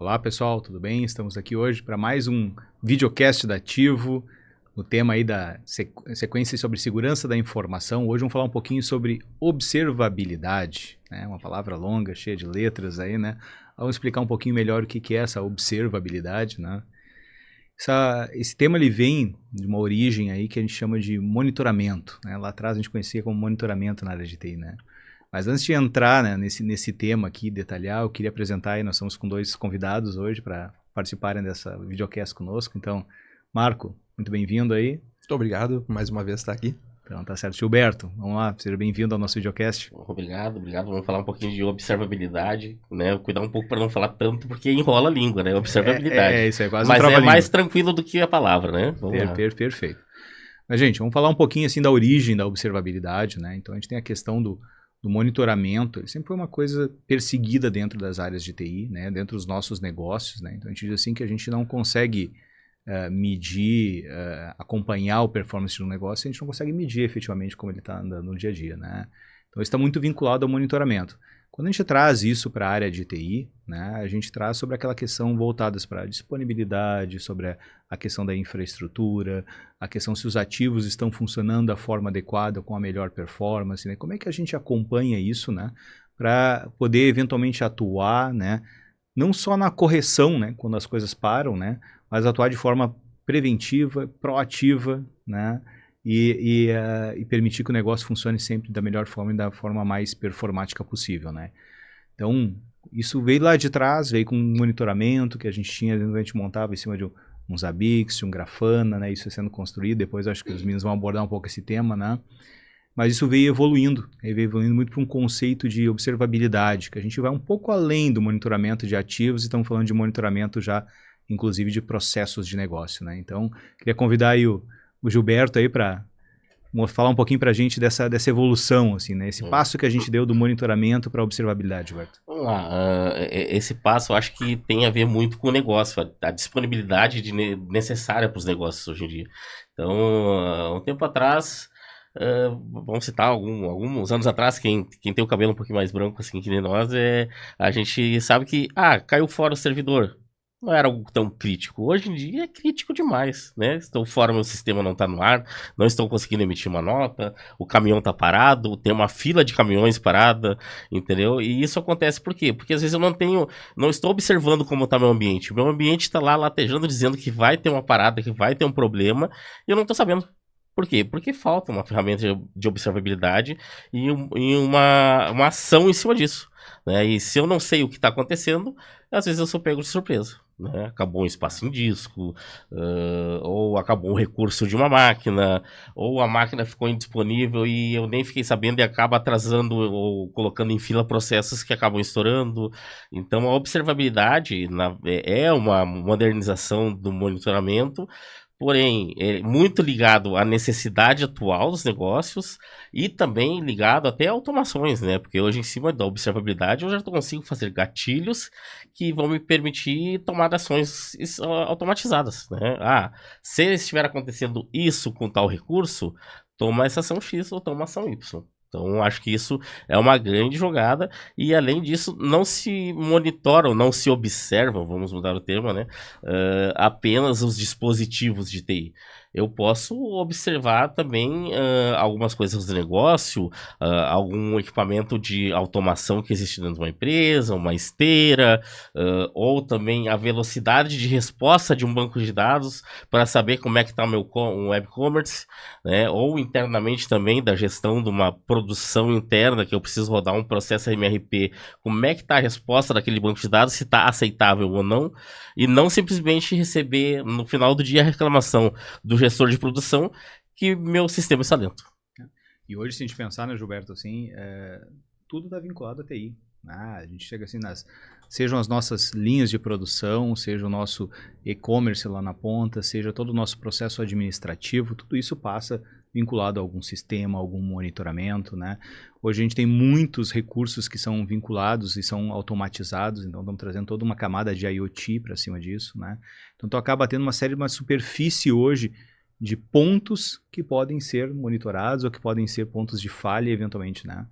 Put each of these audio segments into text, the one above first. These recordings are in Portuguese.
Olá pessoal, tudo bem? Estamos aqui hoje para mais um videocast da Ativo, no tema aí da sequência sobre segurança da informação. Hoje vamos falar um pouquinho sobre observabilidade, né? Uma palavra longa, cheia de letras aí, né? Vamos explicar um pouquinho melhor o que é essa observabilidade, né? Esse tema ele vem de uma origem aí que a gente chama de monitoramento, né? Lá atrás a gente conhecia como monitoramento na área de TI, né? Mas antes de entrar, né, nesse tema aqui, detalhar, eu queria apresentar aí, nós estamos com dois convidados hoje para participarem dessa videocast conosco. Então, Marco, muito bem-vindo aí. Muito obrigado por mais uma vez estar aqui. Então, tá certo. Gilberto, vamos lá, seja bem-vindo ao nosso videocast. Obrigado. Vamos falar um pouquinho de observabilidade, né? Cuidar um pouco para não falar tanto, porque enrola a língua, né? Observabilidade. Isso aí, quase um Mas é trava-língua. mais tranquilo do que a palavra, né? Vamos lá. Perfeito. Mas, gente, vamos falar um pouquinho assim da origem da observabilidade, né? Então, a gente tem a questão do monitoramento. Ele sempre foi uma coisa perseguida dentro das áreas de TI, né? Dentro dos nossos negócios, né? Então, a gente diz assim que a gente não consegue medir, acompanhar o performance de um negócio, a gente não consegue medir efetivamente como ele está andando no dia a dia, né? Então, isso está muito vinculado ao monitoramento. Quando a gente traz isso para a área de TI, né, a gente traz sobre aquela questão voltadas para a disponibilidade, sobre a questão da infraestrutura, a questão se os ativos estão funcionando da forma adequada, com a melhor performance, né? Como é que a gente acompanha isso, né, para poder eventualmente atuar, né, não só na correção, né, quando as coisas param, né, mas atuar de forma preventiva, proativa, né, e permitir que o negócio funcione sempre da melhor forma e da forma mais performática possível, né? Então, isso veio lá de trás, veio com um monitoramento que a gente tinha, a gente montava em cima de um Zabbix, um Grafana, né? Isso sendo construído, depois acho que os meninos vão abordar um pouco esse tema, né? Mas isso veio evoluindo muito para um conceito de observabilidade, que a gente vai um pouco além do monitoramento de ativos e estamos falando de monitoramento já, inclusive, de processos de negócio, né? Então, queria convidar aí o Gilberto aí para falar um pouquinho para a gente dessa evolução, assim, né? Esse passo que a gente deu do monitoramento para a observabilidade, Gilberto. Vamos lá. Esse passo eu acho que tem a ver muito com o negócio, a disponibilidade necessária para os negócios hoje em dia. Então, um tempo atrás, vamos citar alguns anos atrás, quem tem o cabelo um pouquinho mais branco assim que nem nós, a gente sabe que caiu fora o servidor. Não era algo tão crítico. Hoje em dia é crítico demais, né? Estou fora, meu sistema não está no ar, não estou conseguindo emitir uma nota, o caminhão está parado, tem uma fila de caminhões parada, entendeu? E isso acontece por quê? Porque às vezes eu não estou observando como está meu ambiente. Meu ambiente está lá latejando, dizendo que vai ter uma parada, que vai ter um problema, e eu não estou sabendo. Por quê? Porque falta uma ferramenta de observabilidade e uma ação em cima disso, né? E se eu não sei o que está acontecendo, às vezes eu sou pego de surpresa, né? Acabou um espaço em disco, ou acabou um recurso de uma máquina, ou a máquina ficou indisponível e eu nem fiquei sabendo e acaba atrasando ou colocando em fila processos que acabam estourando. Então a observabilidade é uma modernização do monitoramento. Porém, é muito ligado à necessidade atual dos negócios e também ligado até a automações, né? Porque hoje, em cima da observabilidade, eu já consigo fazer gatilhos que vão me permitir tomar ações automatizadas, né? Se estiver acontecendo isso com tal recurso, toma essa ação X ou toma ação Y. Então, acho que isso é uma grande jogada e, além disso, não se monitoram, não se observam, vamos mudar o termo, né? Apenas os dispositivos de TI. Eu posso observar também algumas coisas do negócio, algum equipamento de automação que existe dentro de uma empresa, uma esteira, ou também a velocidade de resposta de um banco de dados para saber como é que está o meu web commerce, né? Ou internamente também da gestão de uma produção interna, que eu preciso rodar um processo MRP, como é que está a resposta daquele banco de dados, se está aceitável ou não, e não simplesmente receber no final do dia a reclamação do gestor de produção que meu sistema está lento. E hoje, se a gente pensar, né, Gilberto, assim, tudo está vinculado à TI. A gente chega assim sejam as nossas linhas de produção, seja o nosso e-commerce lá na ponta, seja todo o nosso processo administrativo, tudo isso passa vinculado a algum sistema, algum monitoramento, né? Hoje a gente tem muitos recursos que são vinculados e são automatizados, então estamos trazendo toda uma camada de IoT para cima disso, né? Então tu acaba tendo uma superfície hoje de pontos que podem ser monitorados ou que podem ser pontos de falha eventualmente, né?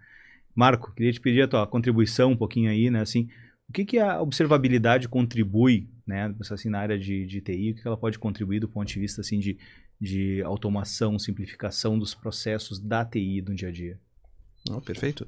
Marco, queria te pedir a tua contribuição um pouquinho aí, né? Assim, O que a observabilidade contribui, né, assim, na área de TI, o que ela pode contribuir do ponto de vista assim, de automação, simplificação dos processos da TI no dia a dia? Oh, perfeito.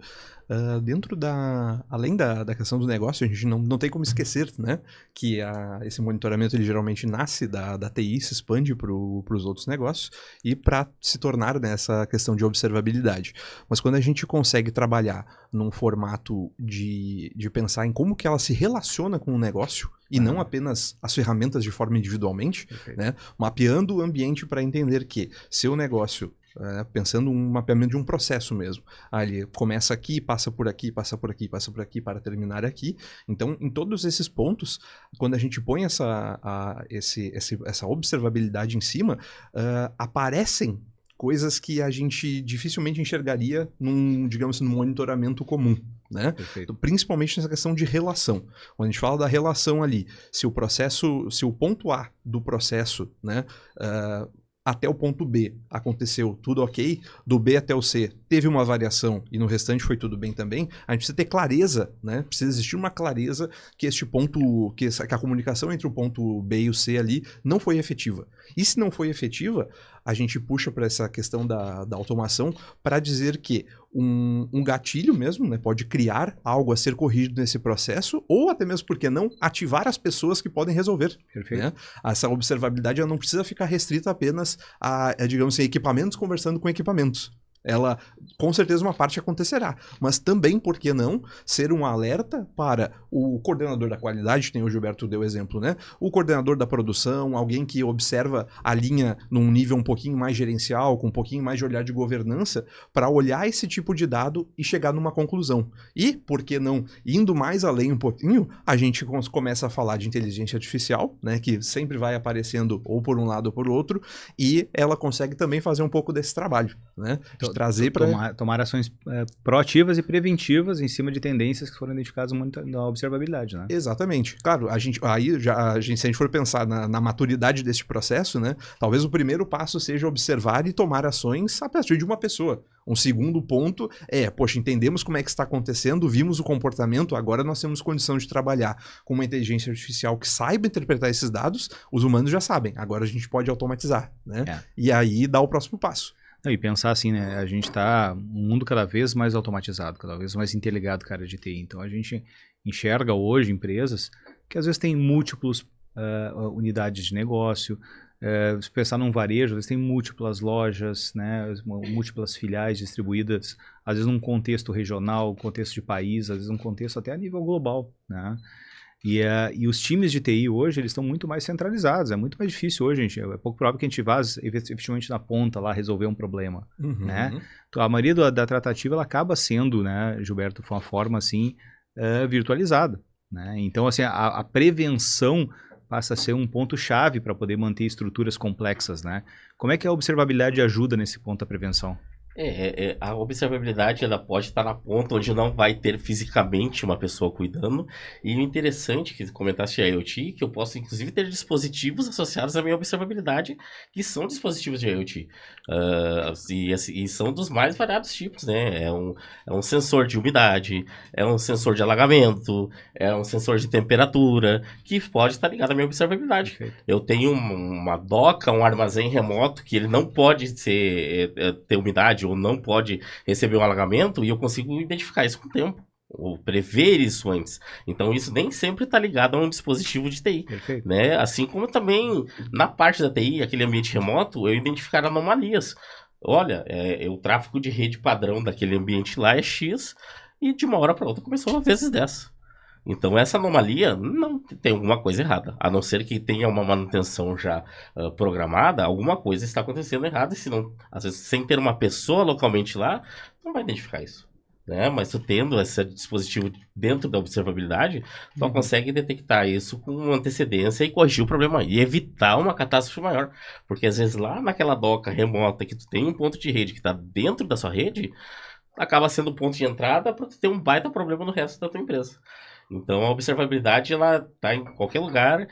Além da questão do negócio, a gente não tem como esquecer, né, que esse monitoramento ele geralmente nasce da TI, se expande para os outros negócios e para se tornar nessa questão de observabilidade. Mas quando a gente consegue trabalhar num formato de pensar em como que ela se relaciona com o negócio e não apenas as ferramentas de forma individualmente, né, mapeando o ambiente para entender que seu negócio pensando um mapeamento de um processo mesmo. Ele começa aqui, passa por aqui, passa por aqui, passa por aqui, para terminar aqui. Então, em todos esses pontos, quando a gente põe essa observabilidade em cima, aparecem coisas que a gente dificilmente enxergaria num monitoramento comum, né? Principalmente nessa questão de relação. Quando a gente fala da relação ali, se o ponto A do processo, né, até o ponto B aconteceu tudo ok, do B até o C teve uma variação e no restante foi tudo bem também, a gente precisa ter clareza, né? Precisa existir uma clareza que este ponto, que a comunicação entre o ponto B e o C ali não foi efetiva. E se não foi efetiva, a gente puxa para essa questão da automação para dizer que um gatilho mesmo, né, pode criar algo a ser corrigido nesse processo, ou até mesmo, por que não, ativar as pessoas que podem resolver. Perfeito. Né? Essa observabilidade ela não precisa ficar restrita apenas digamos assim, equipamentos conversando com equipamentos. Ela, com certeza, uma parte acontecerá. Mas também, por que não, ser um alerta para o coordenador da qualidade, que tem o Gilberto deu exemplo, né? O coordenador da produção, alguém que observa a linha num nível um pouquinho mais gerencial, com um pouquinho mais de olhar de governança, para olhar esse tipo de dado e chegar numa conclusão. E, por que não, indo mais além um pouquinho, a gente começa a falar de inteligência artificial, né? Que sempre vai aparecendo ou por um lado ou por outro, e ela consegue também fazer um pouco desse trabalho, né? Trazer para tomar ações proativas e preventivas em cima de tendências que foram identificadas na observabilidade, né? Exatamente. Claro, se a gente for pensar na maturidade deste processo, né, talvez o primeiro passo seja observar e tomar ações a partir de uma pessoa. Um segundo ponto poxa, entendemos como é que está acontecendo, vimos o comportamento, agora nós temos condição de trabalhar com uma inteligência artificial que saiba interpretar esses dados, os humanos já sabem, agora a gente pode automatizar, né? E aí dá o próximo passo. E pensar assim, né? A gente está um mundo cada vez mais automatizado, cada vez mais interligado com a área de TI. Então a gente enxerga hoje empresas que às vezes têm múltiplos unidades de negócio. Se pensar num varejo, às vezes tem múltiplas lojas, né? Múltiplas filiais distribuídas, às vezes num contexto regional, contexto de país, às vezes num contexto até a nível global, né? E os times de TI hoje, eles estão muito mais centralizados. É muito mais difícil hoje, gente. É pouco provável que a gente vá efetivamente na ponta lá resolver um problema, né? Então, a maioria da tratativa, ela acaba sendo, né, Gilberto, uma forma, assim, virtualizada, né? Então, assim, a prevenção passa a ser um ponto-chave para poder manter estruturas complexas, né? Como é que a observabilidade ajuda nesse ponto da prevenção? A observabilidade ela pode estar na ponta onde não vai ter fisicamente uma pessoa cuidando. E o interessante que comentaste a IoT, que eu posso inclusive ter dispositivos associados à minha observabilidade, que são dispositivos de IoT. E são dos mais variados tipos, né? É um sensor de umidade, é um sensor de alagamento, é um sensor de temperatura, que pode estar ligado à minha observabilidade. Perfeito. Eu tenho uma doca, um armazém remoto, que ele não pode ter umidade, ou não pode receber um alagamento, e eu consigo identificar isso com o tempo, ou prever isso antes. Então isso nem sempre está ligado a um dispositivo de TI, né? Assim como também na parte da TI, aquele ambiente remoto, eu identificar anomalias. Olha, o tráfego de rede padrão daquele ambiente lá é X, e de uma hora para outra começou a vezes 10. Então essa anomalia não tem alguma coisa errada, a não ser que tenha uma manutenção já programada, alguma coisa está acontecendo errada, e se não, às vezes sem ter uma pessoa localmente lá, não vai identificar isso, né? Mas tu tendo esse dispositivo dentro da observabilidade, tu consegue detectar isso com antecedência e corrigir o problema e evitar uma catástrofe maior, porque às vezes lá naquela doca remota que tu tem um ponto de rede que está dentro da sua rede, acaba sendo o ponto de entrada para tu ter um baita problema no resto da tua empresa. Então, a observabilidade, ela está em qualquer lugar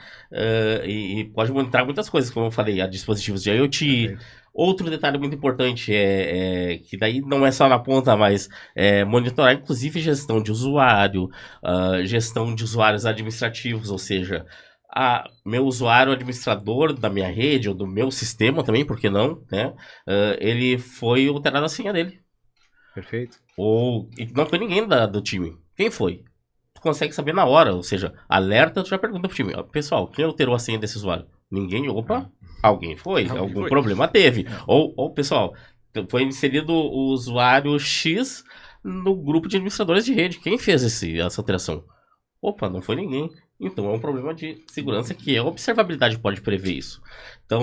e pode monitorar muitas coisas, como eu falei, há dispositivos de IoT. Perfeito. Outro detalhe muito importante que daí não é só na ponta, mas monitorar inclusive gestão de usuário, gestão de usuários administrativos, ou seja, meu usuário administrador da minha rede ou do meu sistema também, por que não, né? Ele foi alterado a senha dele. Perfeito. E não foi ninguém do time. Quem foi? Tu consegue saber na hora, ou seja, alerta, tu já pergunta pro time. Pessoal, quem alterou a senha desse usuário? Ninguém? Opa, alguém foi. Algum problema teve. Ou, pessoal, foi inserido o usuário X no grupo de administradores de rede. Quem fez essa alteração? Opa, não foi ninguém. Então é um problema de segurança que a observabilidade pode prever isso. Então,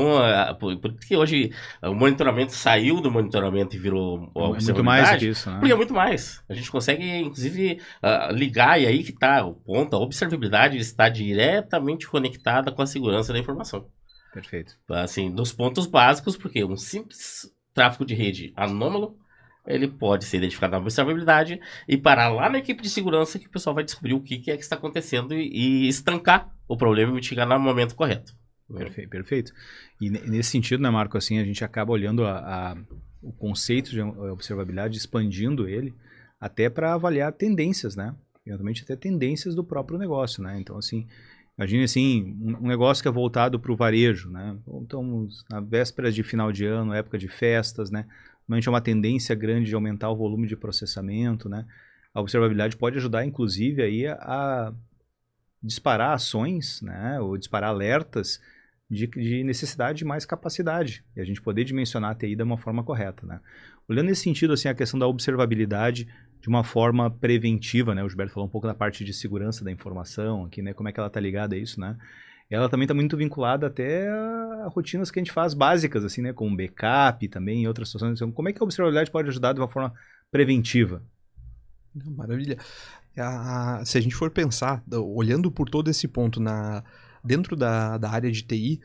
por isso que hoje o monitoramento saiu do monitoramento e virou observabilidade. Muito mais do que isso, né? Porque é muito mais. A gente consegue, inclusive, ligar, e aí que está o ponto. A observabilidade está diretamente conectada com a segurança da informação. Perfeito. Assim, nos pontos básicos, porque um simples tráfego de rede anômalo, ele pode ser identificado na observabilidade e parar lá na equipe de segurança que o pessoal vai descobrir o que é que está acontecendo e estancar o problema e mitigar no momento correto. Perfeito, perfeito. E nesse sentido, né, Marco, assim, a gente acaba olhando o conceito de observabilidade, expandindo ele até para avaliar tendências, né? Eventualmente até tendências do próprio negócio, né? Então, assim, imagine assim, um negócio que é voltado para o varejo, né? Então, na véspera de final de ano, época de festas, né? Normalmente é uma tendência grande de aumentar o volume de processamento, né? A observabilidade pode ajudar, inclusive, aí a disparar ações, né? Ou disparar alertas de necessidade de mais capacidade. E a gente poder dimensionar a TI de uma forma correta, né? Olhando nesse sentido, assim, a questão da observabilidade de uma forma preventiva, né? O Gilberto falou um pouco da parte de segurança da informação aqui, né? Como é que ela está ligada a isso, né? Ela também está muito vinculada até a rotinas que a gente faz básicas, assim, né? Como backup também, em outras situações. Então, como é que a observabilidade pode ajudar de uma forma preventiva? Maravilha. Se a gente for pensar, olhando por todo esse ponto dentro da área de TI,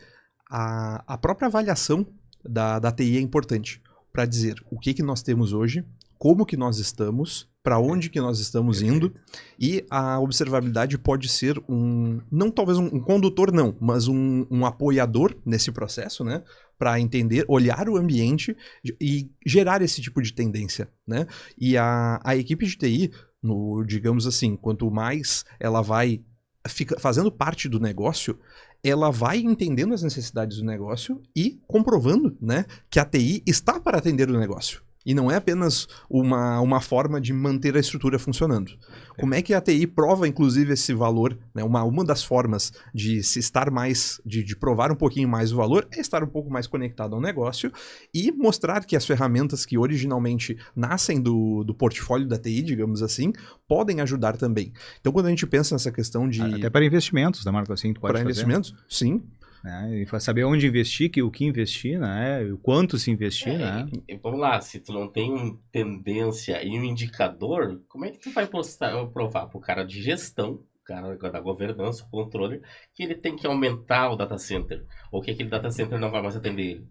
a própria avaliação da TI é importante para dizer o que nós temos hoje, como que nós estamos, para onde que nós estamos indo, e a observabilidade pode ser não talvez um condutor não, mas um apoiador nesse processo, né? Para entender, olhar o ambiente e gerar esse tipo de tendência, né? E a equipe de TI, digamos assim, quanto mais ela fica fazendo parte do negócio, ela vai entendendo as necessidades do negócio e comprovando, né, que a TI está para atender o negócio. E não é apenas uma forma de manter a estrutura funcionando. Como é que a TI prova, inclusive, esse valor? Né? Uma das formas de se estar mais, de provar um pouquinho mais o valor, é estar um pouco mais conectado ao negócio e mostrar que as ferramentas que originalmente nascem do portfólio da TI, digamos assim, podem ajudar também. Então, quando a gente pensa nessa questão de... Até para investimentos, né, Marco? Assim, tu pode para fazer. Investimentos, sim. Né? E saber onde investir, o que investir, né? O quanto se investir, né? Vamos lá, se tu não tem uma tendência e um indicador, como é que tu vai provar pro cara de gestão, o cara da governança, o controle, que ele tem que aumentar o data center, ou que aquele data center não vai mais atender ele?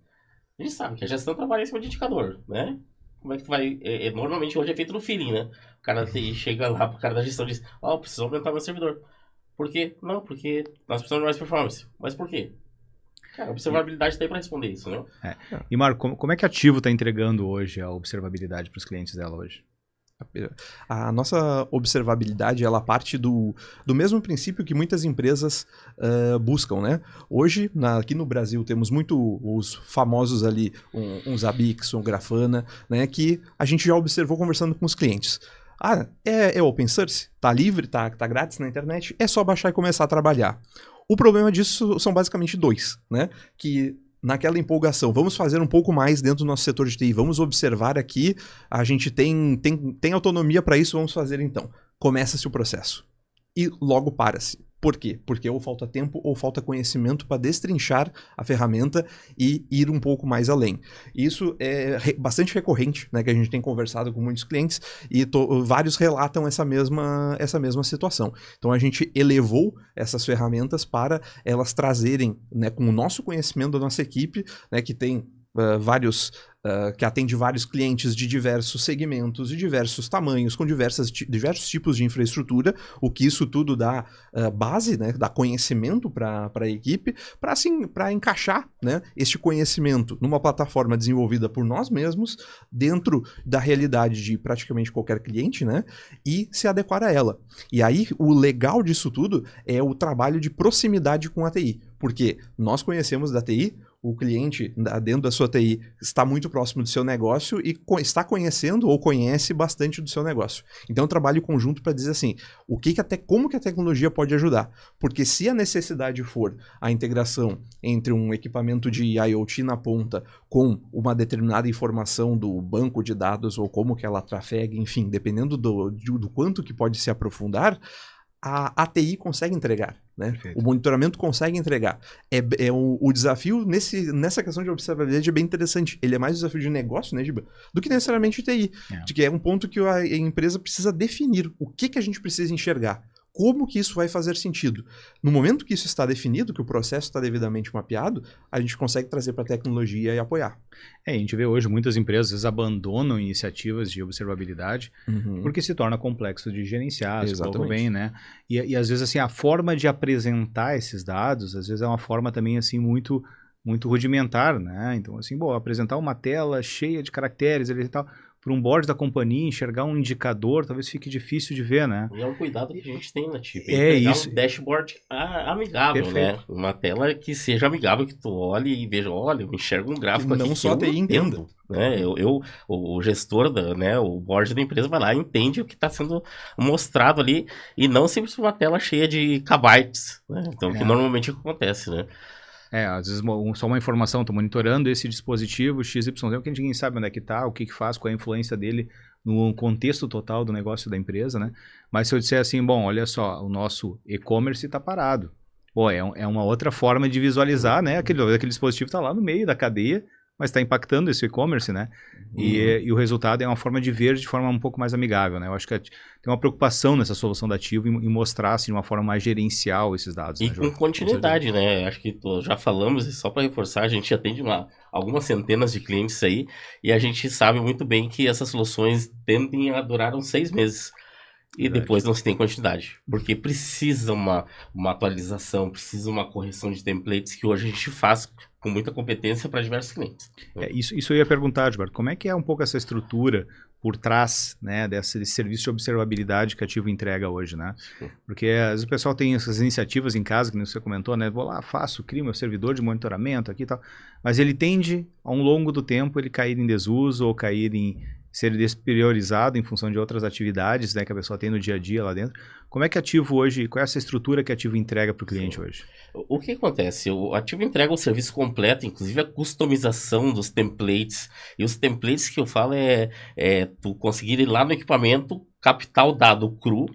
A gente sabe que a gestão trabalha em cima de indicador, né? Como é que tu vai... normalmente hoje é feito no feeling, né? O cara chega lá pro cara da gestão e diz, preciso aumentar meu servidor. Por quê? Não, porque nós precisamos de mais performance. Mas por quê? Cara, a observabilidade está aí para responder isso, né? E, Marco, como é que a Ativo está entregando hoje a observabilidade para os clientes dela hoje? A nossa observabilidade, ela parte do mesmo princípio que muitas empresas buscam, né? Hoje, aqui no Brasil, temos muito os famosos ali, um Zabbix, um Grafana, né? Que a gente já observou conversando com os clientes. É open source? Tá livre? Tá grátis na internet? É só baixar e começar a trabalhar. O problema disso são basicamente dois, né? Que naquela empolgação, vamos fazer um pouco mais dentro do nosso setor de TI, vamos observar aqui, a gente tem autonomia para isso, vamos fazer então. Começa-se o processo. E logo para-se. Por quê? Porque ou falta tempo ou falta conhecimento para destrinchar a ferramenta e ir um pouco mais além. Isso é bastante recorrente, né, que a gente tem conversado com muitos clientes e vários relatam essa mesma situação. Então a gente elevou essas ferramentas para elas trazerem, né, com o nosso conhecimento da nossa equipe, né, que tem que atende vários clientes de diversos segmentos, de diversos tamanhos, com diversos tipos de infraestrutura, o que isso tudo dá base, né, dá conhecimento para a equipe, para encaixar, né, este conhecimento numa plataforma desenvolvida por nós mesmos, dentro da realidade de praticamente qualquer cliente, né, e se adequar a ela. E aí, o legal disso tudo é o trabalho de proximidade com a TI, porque nós conhecemos da TI, o cliente dentro da sua TI está muito próximo do seu negócio e está conhecendo ou conhece bastante do seu negócio. Então, eu trabalho conjunto para dizer assim, como que a tecnologia pode ajudar? Porque se a necessidade for a integração entre um equipamento de IoT na ponta com uma determinada informação do banco de dados ou como que ela trafega, enfim, dependendo do quanto que pode se aprofundar, a TI consegue entregar, né? O monitoramento consegue entregar. O desafio nessa questão de observabilidade é bem interessante. Ele é mais desafio de negócio, né, Giba? Do que necessariamente TI. De que é um ponto que a empresa precisa definir. O que a gente precisa enxergar? Como que isso vai fazer sentido? No momento que isso está definido, que o processo está devidamente mapeado, a gente consegue trazer para a tecnologia e apoiar. A gente vê hoje muitas empresas às vezes abandonam iniciativas de observabilidade porque se torna complexo de gerenciar, se colocou bem, né? E às vezes assim, a forma de apresentar esses dados, às vezes é uma forma também assim muito rudimentar, né? Então assim, apresentar uma tela cheia de caracteres ali e tal, para um board da companhia, enxergar um indicador, talvez fique difícil de ver, né? E é um cuidado que a gente tem, né, tipo, isso. Um dashboard amigável, Perfeito. né? Uma tela que seja amigável, que tu olhe e veja, olha, eu enxergo um gráfico aqui não só que eu entendo. Né? O gestor, o board da empresa vai lá e entende o que está sendo mostrado ali e não simplesmente uma tela cheia de kbytes, né? Então, que normalmente acontece, né? Às vezes só uma informação, estou monitorando esse dispositivo XYZ, que ninguém sabe onde é que está, o que faz, qual é a influência dele no contexto total do negócio da empresa, né? Mas se eu disser assim, olha só, o nosso e-commerce está parado. É uma outra forma de visualizar, né? Aquele dispositivo está lá no meio da cadeia, mas está impactando esse e-commerce, né? E o resultado é uma forma de ver de forma um pouco mais amigável, né? Eu acho que tem uma preocupação nessa solução da Ativo em mostrar assim, de uma forma mais gerencial esses dados. E né, com continuidade, né? Acho que já falamos, e só para reforçar, a gente atende algumas centenas de clientes aí, e a gente sabe muito bem que essas soluções tendem a durar uns 6 meses. E depois não se tem continuidade. Porque precisa uma atualização, precisa uma correção de templates que hoje a gente faz com muita competência para diversos clientes. Isso eu ia perguntar, Gilberto, como é que é um pouco essa estrutura por trás, né, desse serviço de observabilidade que a Ativo entrega hoje, né? Porque às vezes o pessoal tem essas iniciativas em casa, que você comentou, né? Vou lá, crio meu servidor de monitoramento aqui e tal. Mas ele tende, ao longo do tempo, ele cair em desuso ou cair em ser despriorizado em função de outras atividades, né, que a pessoa tem no dia a dia lá dentro. Como é que Ativo hoje, qual é essa estrutura que Ativo entrega para o cliente hoje? O que acontece? O Ativo entrega o serviço completo, inclusive a customização dos templates. E os templates que eu falo é tu conseguir ir lá no equipamento, captar o dado cru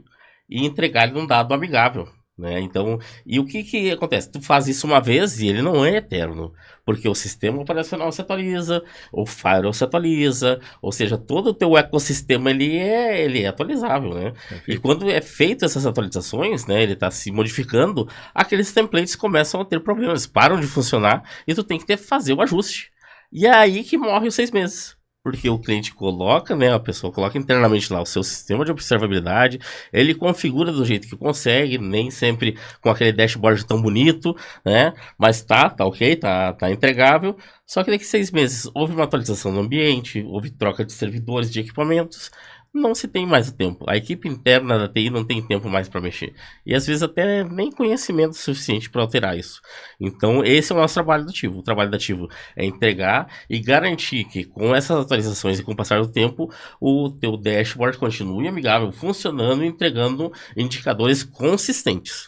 e entregar ele num dado amigável. Né? Então, e o que acontece? Tu faz isso uma vez e ele não é eterno, porque o sistema operacional se atualiza, o firewall se atualiza, ou seja, todo o teu ecossistema ele é atualizável, né? E quando é feito essas atualizações, né, ele está se modificando, aqueles templates começam a ter problemas, param de funcionar e tu tem que fazer o ajuste. E é aí que morre os 6 meses. Porque o cliente coloca, né, a pessoa coloca internamente lá o seu sistema de observabilidade, ele configura do jeito que consegue, nem sempre com aquele dashboard tão bonito, né, mas tá ok, tá entregável, só que daqui 6 meses houve uma atualização no ambiente, houve troca de servidores, de equipamentos, não se tem mais o tempo. A equipe interna da TI não tem tempo mais para mexer. E às vezes até nem conhecimento suficiente para alterar isso. Então esse é o nosso trabalho do Ativo. O trabalho do Ativo é entregar e garantir que com essas atualizações e com o passar do tempo, o teu dashboard continue amigável, funcionando e entregando indicadores consistentes.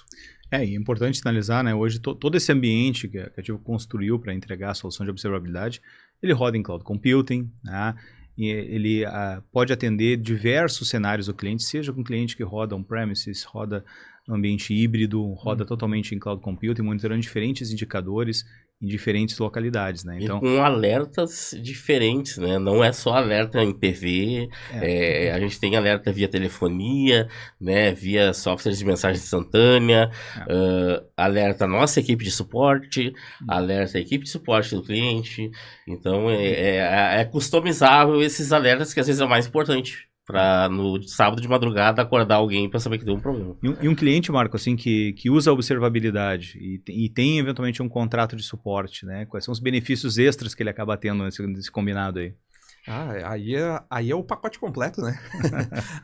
E é importante sinalizar, né, hoje todo esse ambiente que a Ativo construiu para entregar a solução de observabilidade, ele roda em cloud computing, né? E ele pode atender diversos cenários do cliente, seja com um cliente que roda on-premises, roda no ambiente híbrido, roda totalmente em cloud computing, monitorando diferentes indicadores em diferentes localidades, né? Então, e com alertas diferentes, né? Não é só alerta em TV, a gente tem alerta via telefonia, né? Via softwares de mensagem instantânea, alerta a nossa equipe de suporte, alerta a equipe de suporte do cliente. Então, é customizável esses alertas que às vezes é o mais importante. Para no sábado de madrugada acordar alguém para saber que deu um problema. E um cliente, Marco, assim, que usa a observabilidade e tem eventualmente um contrato de suporte, né? Quais são os benefícios extras que ele acaba tendo nesse combinado aí? Aí é o pacote completo, né?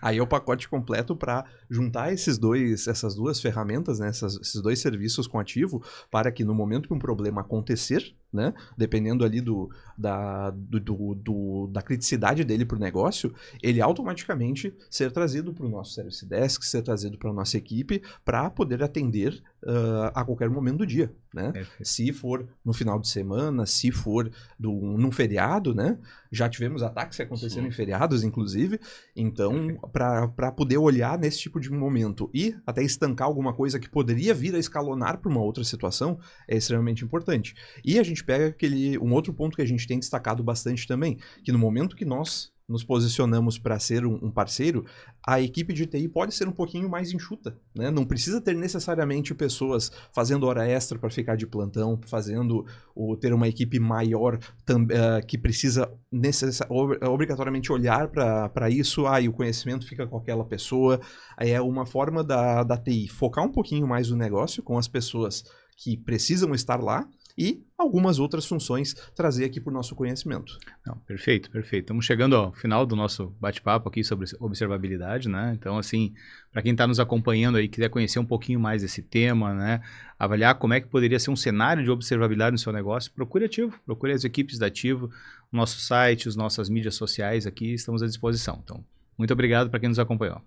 Aí é o pacote completo para juntar essas duas ferramentas, né? Esses dois serviços com ativo, para que no momento que um problema acontecer, né? Dependendo ali da criticidade dele para o negócio, ele automaticamente ser trazido para o nosso Service Desk, ser trazido para a nossa equipe, para poder atender a qualquer momento do dia, né? Se for no final de semana, se for num feriado, né? Já tivemos ataques que aconteceram em feriados, inclusive. Então, para poder olhar nesse tipo de momento e até estancar alguma coisa que poderia vir a escalonar para uma outra situação, é extremamente importante. E a gente pega um outro ponto que a gente tem destacado bastante também, que no momento que nós nos posicionamos para ser um parceiro, a equipe de TI pode ser um pouquinho mais enxuta, né? Não precisa ter necessariamente pessoas fazendo hora extra para ficar de plantão, ter uma equipe maior que precisa obrigatoriamente olhar para isso, e o conhecimento fica com aquela pessoa. Aí é uma forma da TI focar um pouquinho mais no negócio com as pessoas que precisam estar lá, e algumas outras funções trazer aqui para o nosso conhecimento. Não, perfeito, perfeito. Estamos chegando ao final do nosso bate-papo aqui sobre observabilidade, né? Então, assim, para quem está nos acompanhando aí, quiser conhecer um pouquinho mais desse tema, né? Avaliar como é que poderia ser um cenário de observabilidade no seu negócio, procure Ativo, procure as equipes da Ativo, o nosso site, as nossas mídias sociais aqui, estamos à disposição. Então, muito obrigado para quem nos acompanhou.